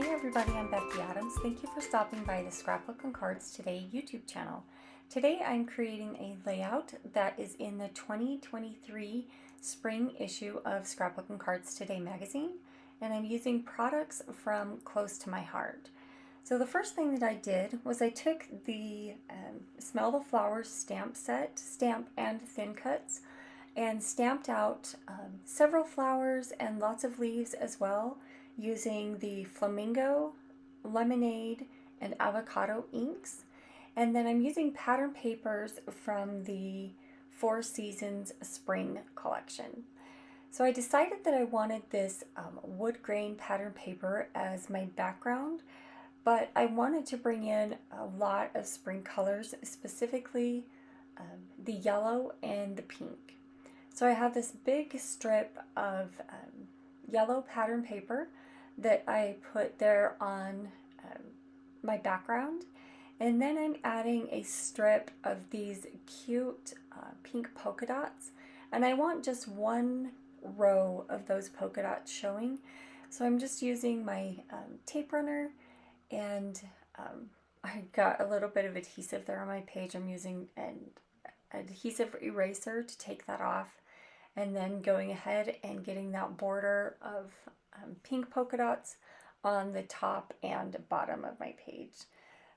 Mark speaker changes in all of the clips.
Speaker 1: Hey everybody, I'm Becki Adams. Thank you for stopping by the Scrapbook and Cards Today YouTube channel. Today I'm creating a layout that is in the 2023 spring issue of Scrapbook and Cards Today magazine, and I'm using products from close to my heart. So the first thing that I did was I took the Smell the Flowers stamp set, stamp and thin cuts, and stamped out several flowers and lots of leaves as well, using the Flamingo, Lemonade, and Avocado inks. And then I'm using pattern papers from the Four Seasons Spring collection. So I decided that I wanted this wood grain pattern paper as my background, but I wanted to bring in a lot of spring colors, specifically the yellow and the pink. So I have this big strip of yellow pattern paper that I put there on my background, and then I'm adding a strip of these cute pink polka dots, and I want just one row of those polka dots showing. So I'm just using my tape runner, and I got a little bit of adhesive there on my page. I'm using an adhesive eraser to take that off, and then going ahead and getting that border of pink polka dots on the top and bottom of my page.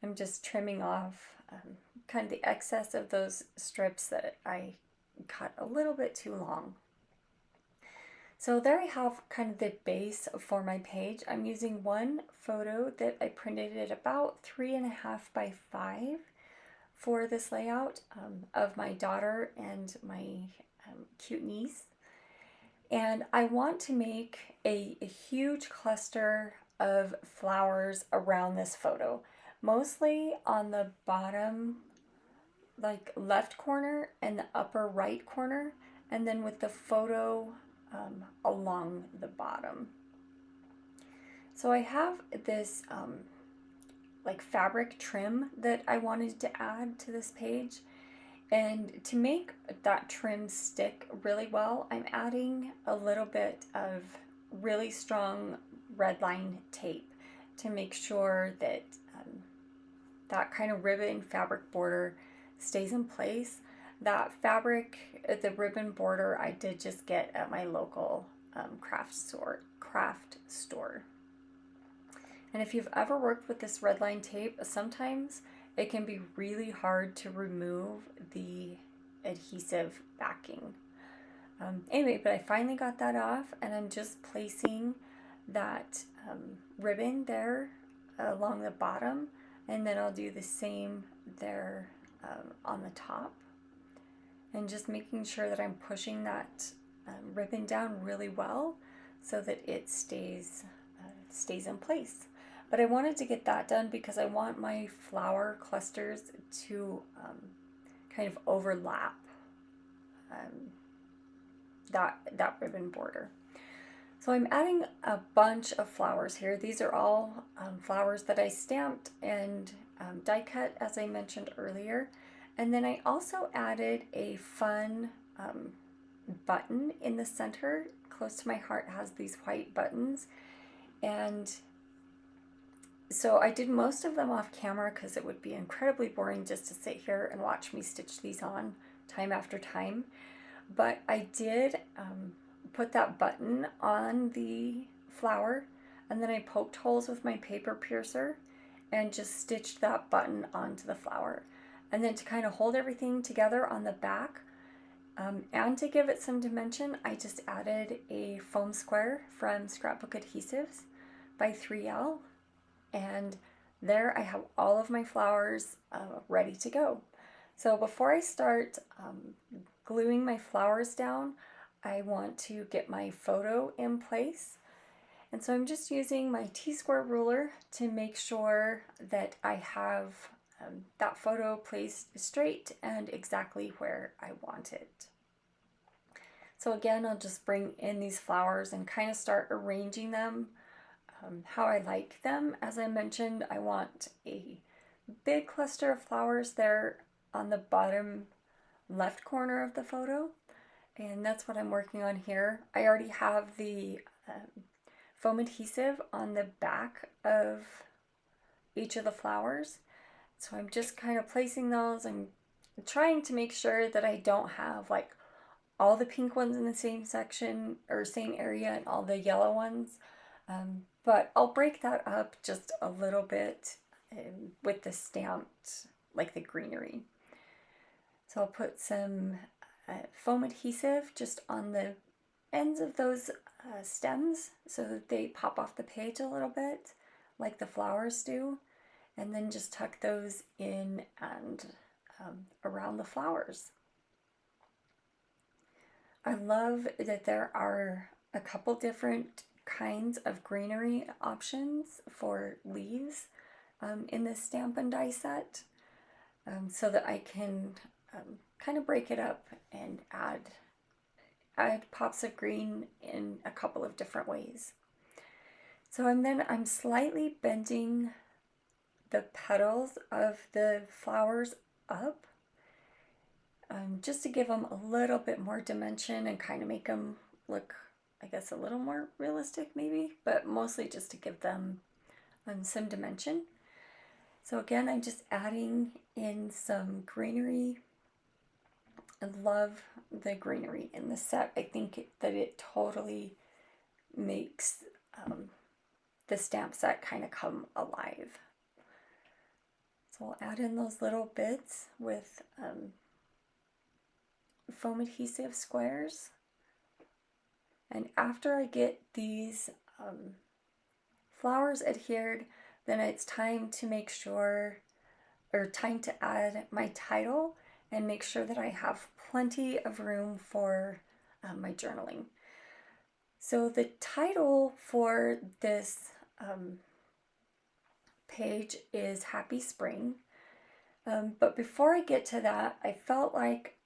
Speaker 1: I'm just trimming off kind of the excess of those strips that I cut a little bit too long. So there I have kind of the base for my page. I'm using one photo that I printed at about 3.5 by 5 for this layout of my daughter and my cute niece. And I want to make a huge cluster of flowers around this photo, mostly on the bottom, like left corner, and the upper right corner, and then with the photo along the bottom. So I have this like fabric trim that I wanted to add to this page. And to make that trim stick really well, I'm adding a little bit of really strong red line tape to make sure that that kind of ribbon fabric border stays in place. That fabric, the ribbon border, I did just get at my local craft store. And if you've ever worked with this red line tape, sometimes it can be really hard to remove the adhesive backing. Anyway, but I finally got that off, and I'm just placing that ribbon there along the bottom, and then I'll do the same there on the top, and just making sure that I'm pushing that ribbon down really well so that it stays in place. But I wanted to get that done because I want my flower clusters to kind of overlap that ribbon border. So I'm adding a bunch of flowers here. These are all flowers that I stamped and die cut, as I mentioned earlier. And then I also added a fun button in the center. Close to my heart has these white buttons, and so I did most of them off camera because it would be incredibly boring just to sit here and watch me stitch these on time after time. But I did put that button on the flower, and then I poked holes with my paper piercer and just stitched that button onto the flower. And then to kind of hold everything together on the back, and to give it some dimension, I just added a foam square from Scrapbook Adhesives by 3L. And there I have all of my flowers ready to go. So before I start gluing my flowers down, I want to get my photo in place. And so I'm just using my T-square ruler to make sure that I have that photo placed straight and exactly where I want it. So again, I'll just bring in these flowers and kind of start arranging them how I like them. As I mentioned, I want a big cluster of flowers there on the bottom left corner of the photo, and that's what I'm working on here. I already have the foam adhesive on the back of each of the flowers. So I'm just kind of placing those. I'm trying to make sure that I don't have like all the pink ones in the same section or same area and all the yellow ones. But I'll break that up just a little bit with the stamped, like the greenery. So I'll put some foam adhesive just on the ends of those stems so that they pop off the page a little bit like the flowers do, and then just tuck those in and around the flowers. I love that there are a couple different kinds of greenery options for leaves in this Stamp and Die set, so that I can kind of break it up and add pops of green in a couple of different ways. So I'm slightly bending the petals of the flowers up, just to give them a little bit more dimension and kind of make them look, I guess, a little more realistic maybe, but mostly just to give them some dimension. So again, I'm just adding in some greenery. I love the greenery in the set. I think that it totally makes the stamp set kind of come alive. So I'll add in those little bits with foam adhesive squares. And after I get these flowers adhered, then it's time to make sure, or time to add my title and make sure that I have plenty of room for my journaling. So the title for this page is Happy Spring. But before I get to that, I felt like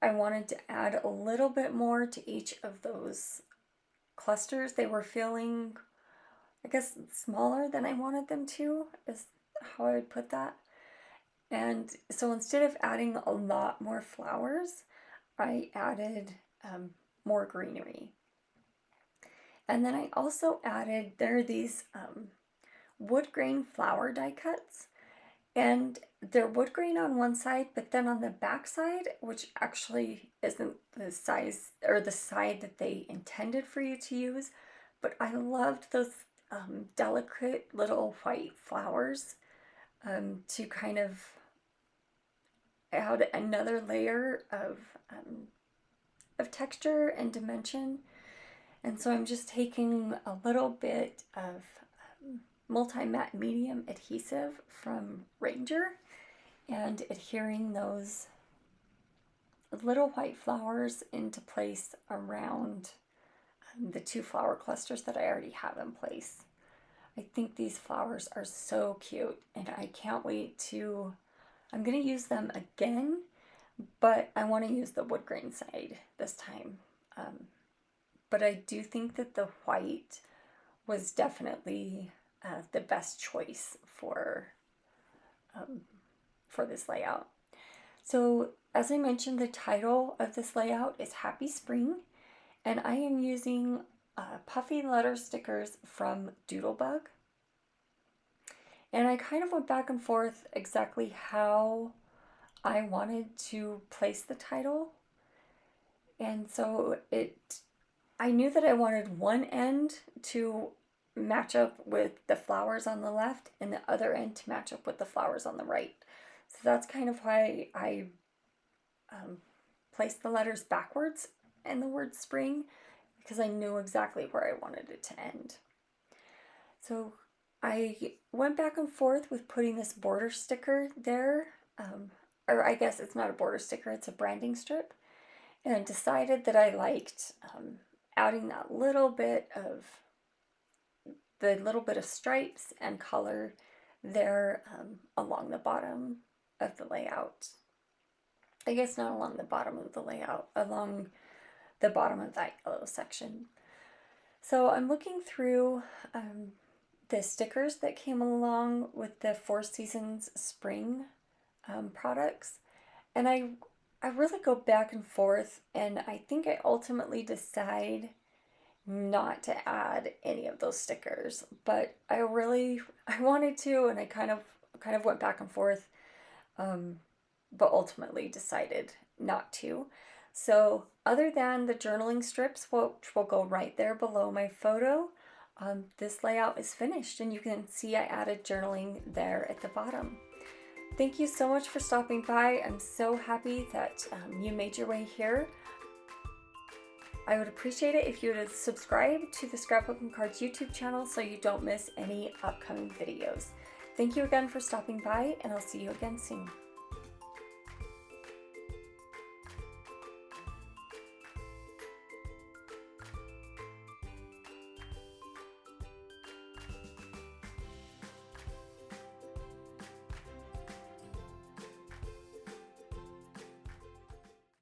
Speaker 1: I wanted to add a little bit more to each of those clusters. They were feeling, I guess, smaller than I wanted them to, is how I would put that. And so instead of adding a lot more flowers, I added more greenery. And then I also added, there are these wood grain flower die cuts. And they're wood grain on one side, but then on the back side, which actually isn't the size or the side that they intended for you to use, but I loved those delicate little white flowers to kind of add another layer of texture and dimension. And so I'm just taking a little bit of multi-matte medium adhesive from Ranger and adhering those little white flowers into place around the two flower clusters that I already have in place. I think these flowers are so cute and I can't wait to, I'm going to use them again, but I want to use the wood grain side this time. But I do think that the white was definitely the best choice for this layout. So as I mentioned, the title of this layout is Happy Spring, and I am using puffy letter stickers from Doodlebug. And I kind of went back and forth exactly how I wanted to place the title. And so I knew that I wanted one end to match up with the flowers on the left and the other end to match up with the flowers on the right. So that's kind of why I placed the letters backwards in the word spring, because I knew exactly where I wanted it to end. So I went back and forth with putting this border sticker there, or I guess it's not a border sticker, it's a branding strip, and decided that I liked adding that little bit of stripes and color there along the bottom of the layout. I guess not along the bottom of the layout, along the bottom of that yellow section. So I'm looking through the stickers that came along with the Four Seasons Spring products, and I really go back and forth, and I think I ultimately decide not to add any of those stickers, but I wanted to, and I kind of went back and forth, but ultimately decided not to. So other than the journaling strips, which will go right there below my photo, this layout is finished, and you can see I added journaling there at the bottom. Thank you so much for stopping by. I'm so happy that you made your way here. I would appreciate it if you would subscribe to the Scrapbook and Cards YouTube channel so you don't miss any upcoming videos. Thank you again for stopping by, and I'll see you again soon.